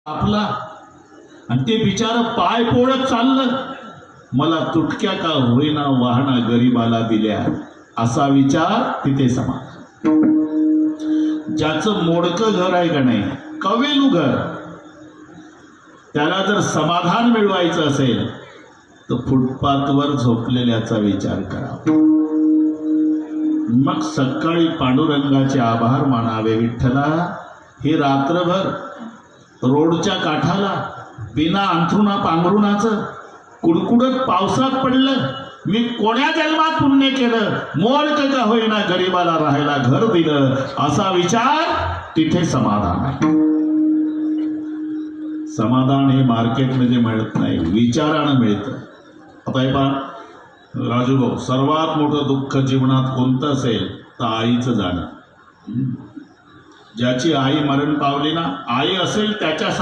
आपला आणि ते बिचार पाय पोळत चाललं. मला तुटक्या का होईना वाहना गरीबाला दिल्या, असा विचार तिथे समाज. ज्याचं मोडकं घर आहे का नाही, कवेलू घर, त्याला जर समाधान मिळवायचं असेल तर फुटपाथवर झोपलेल्याचा विचार करा. मग सकाळी पांडुरंगाचे आभार मानावे. विठ्ठला, हे रात्रभर रोडच्या काठाला बिना अंथरुणा पांघरुणाचं कुडकुडत पावसात पडलं, मी कोण्या जन्मात पुण्य केलं, मोडकं का होईना गरीबाला राहायला घर दिलं, असा विचार तिथे समाधान आहे. समाधान हे मार्केटमध्ये मिळत नाही, विचारानं मिळतं. आता हे पहा राजूभाऊ, सर्वात मोठं दुःख जीवनात कोणतं असेल तर आईचं जाणं. ज्याची आई मरण पावली ना, आई असेल त्याच्यासारखं